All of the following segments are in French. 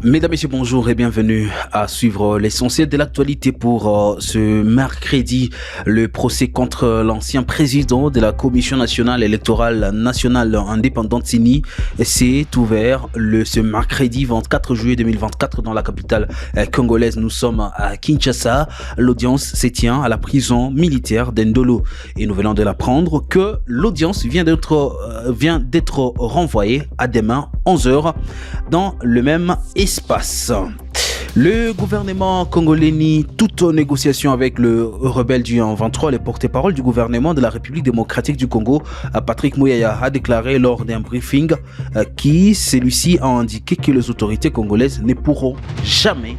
Mesdames, Messieurs, bonjour et bienvenue à suivre l'essentiel de l'actualité pour ce mercredi. Le procès contre l'ancien président de la Commission nationale électorale nationale indépendante CENI s'est ouvert ce mercredi 24 juillet 2024 dans la capitale congolaise. Nous sommes à Kinshasa. L'audience se tient à la prison militaire d'Endolo et nous venons de l'apprendre que l'audience vient d'être renvoyée à demain 11h dans le même espace. Le gouvernement congolais nie toute négociation avec le rebelle du 23. Le porte-parole du gouvernement de la République démocratique du Congo, Patrick Muyaya, a déclaré lors d'un briefing celui-ci a indiqué que les autorités congolaises ne pourront jamais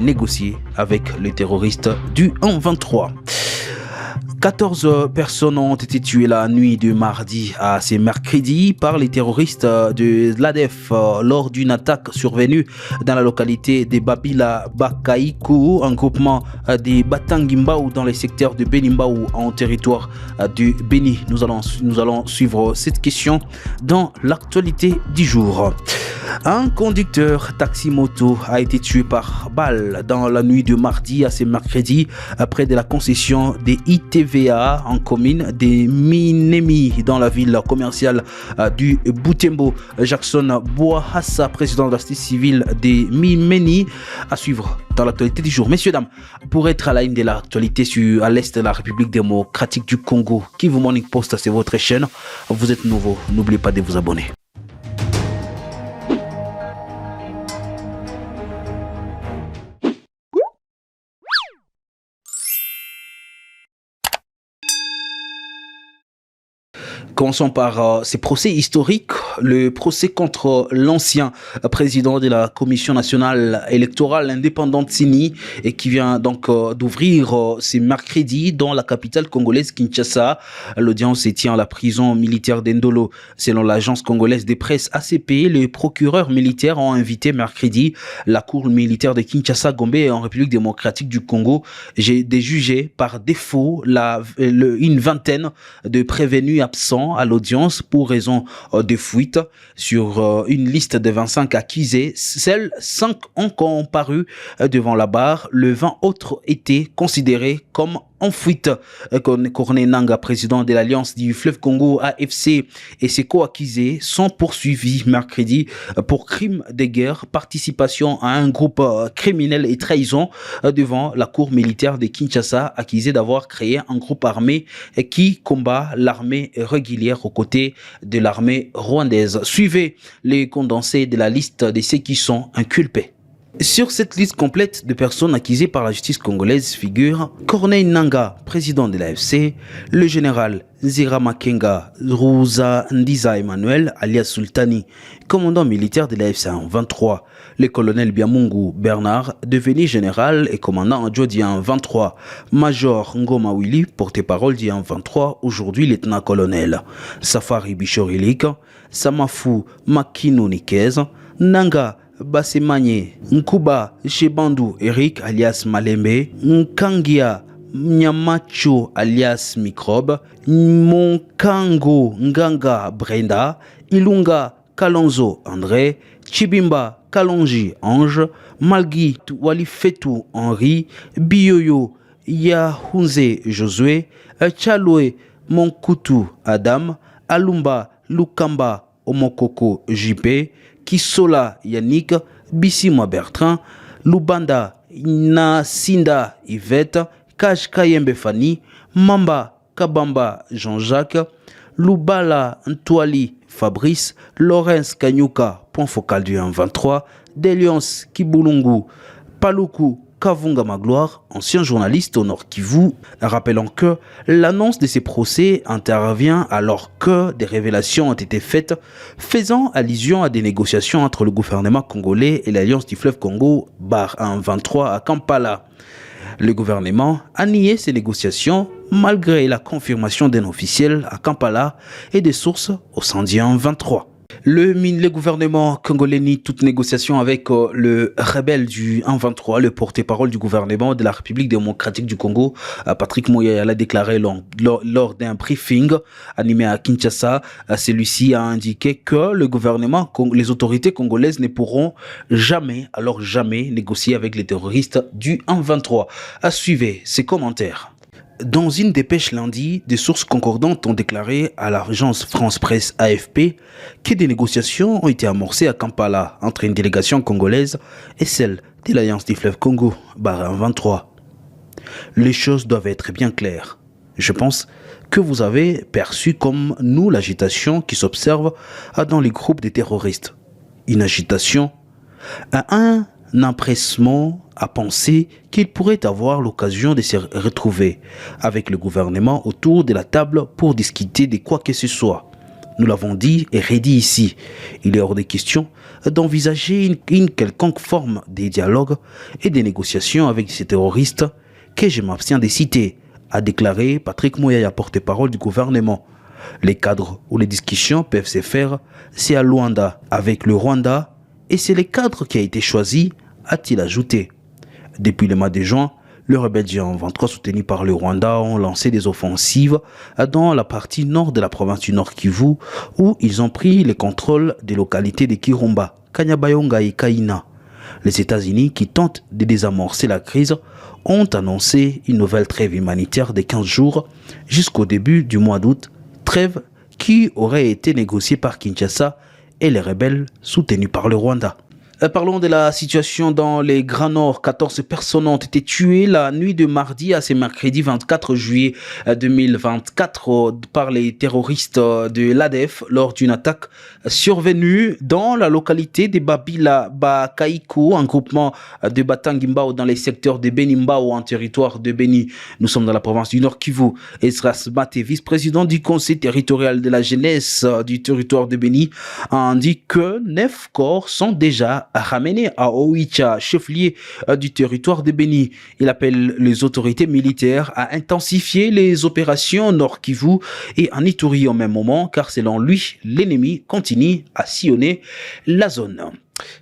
négocier avec les terroristes du 23. 14 personnes ont été tuées la nuit de mardi à ce mercredi par les terroristes de l'ADF lors d'une attaque survenue dans la localité de Babila Bakaïkou, un groupement des Batangimbao dans les secteurs de Benimbao en territoire du Béni. Nous allons suivre cette question dans l'actualité du jour. Un conducteur taxi-moto a été tué par balle dans la nuit de mardi à ce mercredi près de la concession des ITVA en commune des Minemi dans la ville commerciale du Butembo. Jackson Boahassa, président de la société civile des Mimeni, à suivre dans l'actualité du jour. Messieurs, dames, pour être à la ligne de l'actualité à l'est de la République démocratique du Congo, Kivu Morning Post, c'est votre chaîne. Vous êtes nouveau, n'oubliez pas de vous abonner. Commençons par ces procès historiques. Le procès contre l'ancien président de la Commission nationale électorale indépendante CENI et qui vient donc d'ouvrir ce mercredi dans la capitale congolaise Kinshasa. L'audience se tient à la prison militaire d'Endolo. Selon l'agence congolaise de presse ACP, les procureurs militaires ont invité mercredi la cour militaire de Kinshasa Gombe en République démocratique du Congo de juger par défaut une vingtaine de prévenus absents à l'audience pour raison de fuite. Sur une liste de 25 accusés, seuls 5 ont comparu devant la barre. Le 20 autres étaient considérés comme en fuite. Corneille Nangaa, président de l'Alliance du fleuve Congo AFC, et ses co-accusés sont poursuivis mercredi pour crimes de guerre, participation à un groupe criminel et trahison devant la cour militaire de Kinshasa, accusés d'avoir créé un groupe armé qui combat l'armée régulière aux côtés de l'armée rwandaise. Suivez les condensés de la liste de ceux qui sont inculpés. Sur cette liste complète de personnes accusées par la justice congolaise figurent Corneille Nangaa, président de l'AFC, le général Nzira Makenga Rouza Ndiza Emmanuel, alias Sultani, commandant militaire de l'AFC en 23, le colonel Biamungu Bernard, devenu général et commandant adjoint d'IAN 23, Major Ngoma Willy, porte-parole d'IAN 23, aujourd'hui lieutenant-colonel, Safari Bichorilik, Samafu Makino Nikez, Nangaa Basemanye Nkuba Shebandu Eric alias Malembe, Nkangia Nyamacho alias Microbe, Monkango Nganga Brenda, Ilunga Kalonzo André, Chibimba Kalonji Ange, Malgi Walifetu Henri, Biyoyo Yahunze Josué, Chaloe Monkutu Adam, Alumba Lukamba Omokoko JP, Kisola Yannick, Bissima Bertrand, Lubanda Nasinda Yvette, Kaj Kayembe Fanny, Mamba Kabamba Jean-Jacques, Lubala Ntwali Fabrice, Laurence Kanyuka, point focal du 1-23, Delions Kibulungu, Paluku Kavunga Magloire, ancien journaliste au Nord Kivu, rappelant que l'annonce de ces procès intervient alors que des révélations ont été faites faisant allusion à des négociations entre le gouvernement congolais et l'Alliance du fleuve Congo, bar 1-23 à Kampala. Le gouvernement a nié ces négociations malgré la confirmation d'un officiel à Kampala et des sources au sein du 1-23. Le gouvernement congolais nie toute négociation avec le rebelle du 1-23, le porte-parole du gouvernement de la République démocratique du Congo. Patrick Mouyaya l'a déclaré lors d'un briefing animé à Kinshasa. Celui-ci a indiqué que le gouvernement, les autorités congolaises ne pourront jamais, alors jamais, négocier avec les terroristes du 1-23. Suivez ses commentaires. Dans une dépêche lundi, des sources concordantes ont déclaré à l'agence France-Presse AFP que des négociations ont été amorcées à Kampala entre une délégation congolaise et celle de l'Alliance du fleuve Congo, Barra 23. Les choses doivent être bien claires. Je pense que vous avez perçu comme nous l'agitation qui s'observe dans les groupes de terroristes. Une agitation, un empressement à penser qu'il pourrait avoir l'occasion de se retrouver avec le gouvernement autour de la table pour discuter de quoi que ce soit. Nous l'avons dit et redit ici, il est hors de question d'envisager une quelconque forme de dialogue et de négociation avec ces terroristes que je m'abstiens de citer, a déclaré Patrick Mouyaya, porte-parole du gouvernement. Les cadres où les discussions peuvent se faire, c'est à Luanda avec le Rwanda, et c'est le cadre qui a été choisi, a-t-il ajouté. Depuis le mois de juin, les rebelles du 23 soutenus par le Rwanda ont lancé des offensives dans la partie nord de la province du Nord Kivu, où ils ont pris le contrôle des localités de Kirumba, Kanyabayonga et Kaina. Les États-Unis, qui tentent de désamorcer la crise, ont annoncé une nouvelle trêve humanitaire de 15 jours jusqu'au début du mois d'août, trêve qui aurait été négociée par Kinshasa et les rebelles soutenus par le Rwanda. Parlons de la situation dans les Grands Nord. 14 personnes ont été tuées la nuit de mardi à ce mercredi 24 juillet 2024 par les terroristes de l'ADF lors d'une attaque survenue dans la localité de Babila Bakaïkou, un groupement de Batangimbao dans les secteurs de Benimbao en territoire de Beni. Nous sommes dans la province du Nord Kivu. Esdras Maté, vice-président du conseil territorial de la jeunesse du territoire de Beni, a indiqué que 9 corps sont déjà ramené à Oicha, chef-lieu du territoire de Beni. Il appelle les autorités militaires à intensifier les opérations Nord Kivu et en Ituri au même moment, car selon lui, l'ennemi continue à sillonner la zone.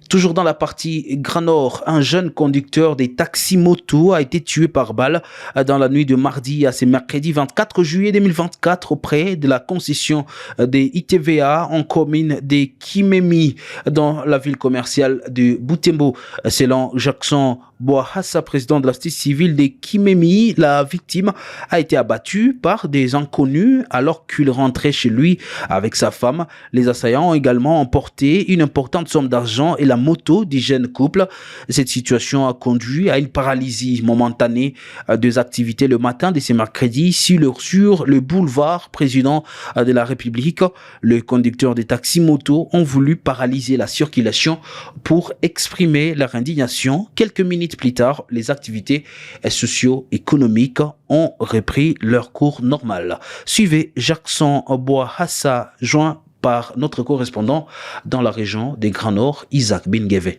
Toujours dans la partie Grand Nord, un jeune conducteur des taxis-motos a été tué par balle dans la nuit de mardi à ce mercredi 24 juillet 2024 auprès de la concession des ITVA en commune de Kimemi dans la ville commerciale de Butembo. Selon Jackson Boahassa, président de la justice civile de Kimemi, la victime a été abattue par des inconnus alors qu'il rentrait chez lui avec sa femme. Les assaillants ont également emporté une importante somme d'argent et la moto du jeune couple. Cette situation a conduit à une paralysie momentanée des activités le matin de ce mercredi sur le boulevard président de la République. Les conducteurs des taxis-motos ont voulu paralyser la circulation pour exprimer leur indignation. Quelques minutes plus tard, les activités socio-économiques ont repris leur cours normal. Suivez Jackson Boahassa, joint par notre correspondant dans la région des Grands Nord, Isaac Bingeve.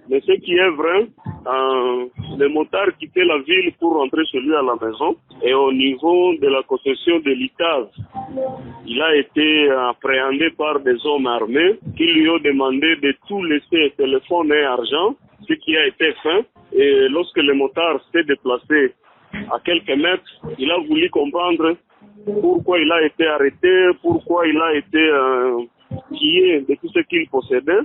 Mais ce qui est vrai, le motard quittait la ville pour rentrer chez lui à la maison. Et au niveau de la concession de l'ITAV, il a été appréhendé par des hommes armés qui lui ont demandé de tout laisser, téléphone et argent, ce qui a été fait. Et lorsque le motard s'est déplacé à quelques mètres, il a voulu comprendre pourquoi il a été arrêté, pourquoi il a été pillé de tout ce qu'il possédait.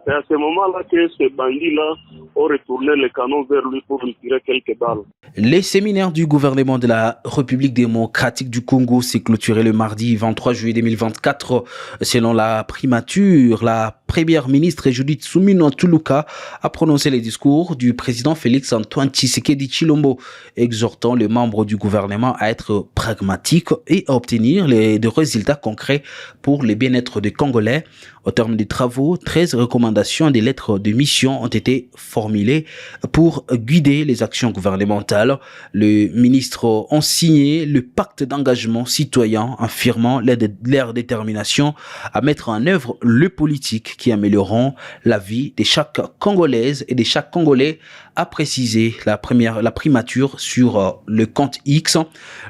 C'est à ce moment-là que ces bandits-là ont retourné le canon vers lui pour lui tirer quelques balles. Les séminaires du gouvernement de la République démocratique du Congo s'est clôturé le mardi 23 juillet 2024. Selon la primature, la première ministre Judith Suminwa Tuluka a prononcé les discours du président Félix Antoine Tshisekedi Tshilombo, exhortant les membres du gouvernement à être pragmatiques et à obtenir des résultats concrets pour le bien-être des Congolais. Au terme des travaux, 13 recommandations des lettres de mission ont été formulées pour guider les actions gouvernementales. Les ministres ont signé le pacte d'engagement citoyen affirmant leur détermination à mettre en œuvre le politique politiques qui amélioreront la vie de chaque Congolaise et de chaque Congolais, a précisé la primature sur le compte X.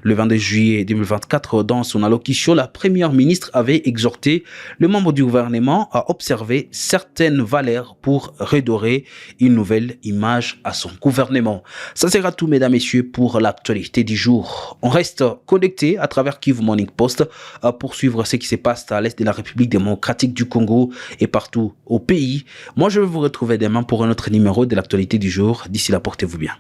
Le 22 juillet 2024, dans son allocution, la première ministre avait exhorté les membres du gouvernement à observer certaines valeurs pour redorer une nouvelle image à son gouvernement. Ça sera tout, mesdames, messieurs, pour l'actualité du jour. On reste connecté à travers Kivu Morning Post pour suivre ce qui se passe à l'est de la République démocratique du Congo et partout au pays. Moi, je vais vous retrouver demain pour un autre numéro de l'actualité du jour. D'ici là, portez-vous bien.